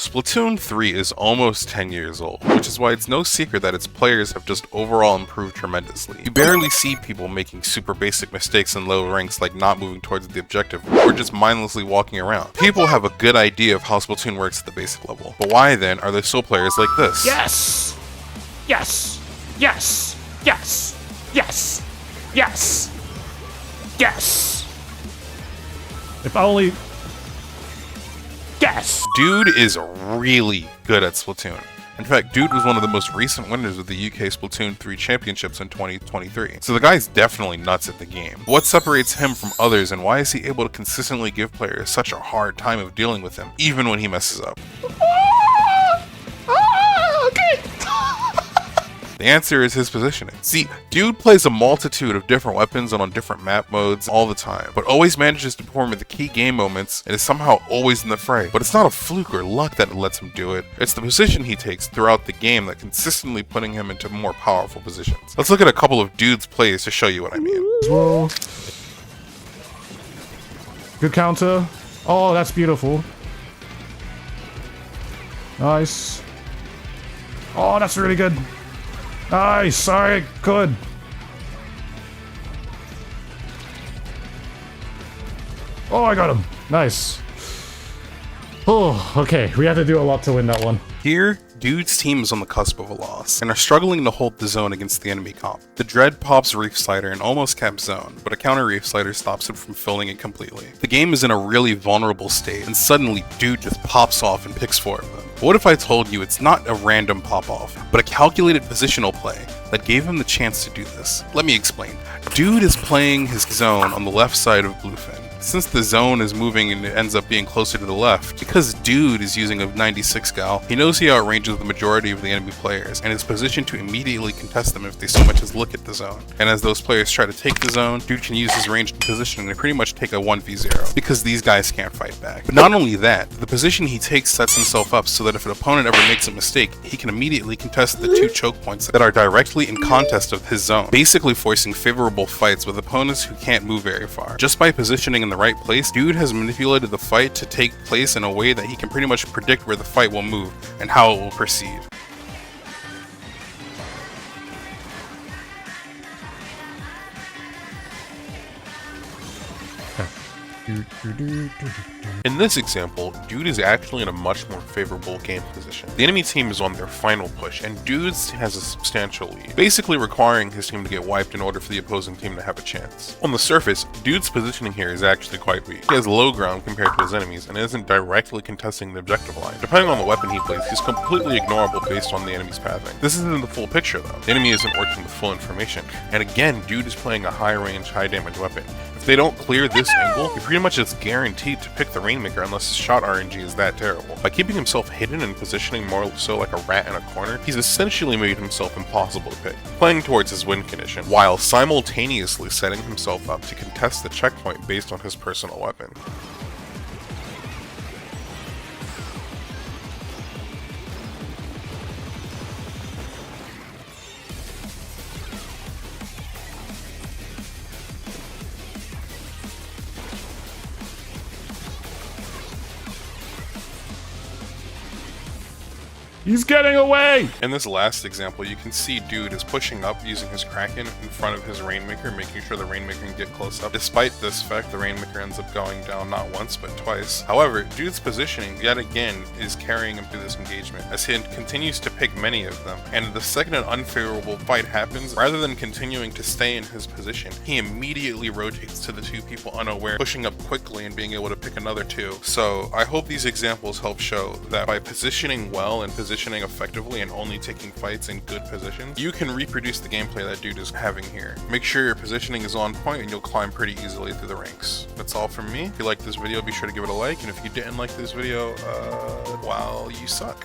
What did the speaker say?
Splatoon 3 is almost 10 years old, which is why it's no secret that its players have just overall improved tremendously. You barely see people making super basic mistakes in low ranks like not moving towards the objective or just mindlessly walking around. People have a good idea of how Splatoon works at the basic level, but why then are there still players like this? Yes! Yes! Yes! Yes! Yes! Yes! Yes! If only... Yes! Dude is really good at Splatoon. In fact, Dude was one of the most recent winners of the UK Splatoon 3 championships in 2023. So the guy's definitely nuts at the game. What separates him from others, and why is he able to consistently give players such a hard time of dealing with him, even when he messes up? Okay! The answer is his positioning. See, Dude plays a multitude of different weapons and on different map modes all the time, but always manages to perform at the key game moments and is somehow always in the fray. But it's not a fluke or luck that lets him do it. It's the position he takes throughout the game that consistently putting him into more powerful positions. Let's look at a couple of Dude's plays to show you what I mean. Whoa. Good counter. Oh, that's beautiful. Nice. Oh, that's really good. Nice, sorry, good. Oh, I got him. Nice. Oh, okay. We had to do a lot to win that one. Here, Dude's team is on the cusp of a loss, and are struggling to hold the zone against the enemy comp. The Dread pops Reef Slider and almost caps zone, but a counter Reef Slider stops it from filling it completely. The game is in a really vulnerable state, and suddenly Dude just pops off and picks 4 of them. But what if I told you it's not a random pop-off, but a calculated positional play that gave him the chance to do this? Let me explain. Dude is playing his zone on the left side of Bluefin. Since the zone is moving and it ends up being closer to the left, because Dude is using a 96 gal, he knows he outranges the majority of the enemy players and is positioned to immediately contest them if they so much as look at the zone. And as those players try to take the zone, Dude can use his range and positioning to pretty much take a 1v0, because these guys can't fight back. But not only that, the position he takes sets himself up so that if an opponent ever makes a mistake, he can immediately contest the 2 choke points that are directly in contest of his zone, basically forcing favorable fights with opponents who can't move very far. Just by positioning in the right place, Dude has manipulated the fight to take place in a way that he can pretty much predict where the fight will move and how it will proceed. In this example, Dude is actually in a much more favorable game position. The enemy team is on their final push, and Dude has a substantial lead, basically requiring his team to get wiped in order for the opposing team to have a chance. On the surface, Dude's positioning here is actually quite weak. He has low ground compared to his enemies, and isn't directly contesting the objective line. Depending on the weapon he plays, he's completely ignorable based on the enemy's pathing. This isn't the full picture though. The enemy isn't working with full information, and again, Dude is playing a high range, high damage weapon. If they don't clear this angle, you're pretty much just guaranteed to pick the Rainmaker unless his shot RNG is that terrible. By keeping himself hidden and positioning more so like a rat in a corner, he's essentially made himself impossible to pick, playing towards his win condition, while simultaneously setting himself up to contest the checkpoint based on his personal weapon. He's getting away! In this last example, you can see Dude is pushing up using his Kraken in front of his Rainmaker, making sure the Rainmaker can get close up. Despite this fact, the Rainmaker ends up going down not once, but twice. However, Dude's positioning, yet again, is carrying him through this engagement, as he continues to pick many of them. And the second an unfavorable fight happens, rather than continuing to stay in his position, he immediately rotates to the 2 people unaware, pushing up quickly and being able to pick another 2. So, I hope these examples help show that by positioning well and positioning effectively and only taking fights in good positions, you can reproduce the gameplay that Dude is having here. Make sure your positioning is on point and you'll climb pretty easily through the ranks. That's all from me. If you liked this video, be sure to give it a like, and if you didn't like this video, well, you suck.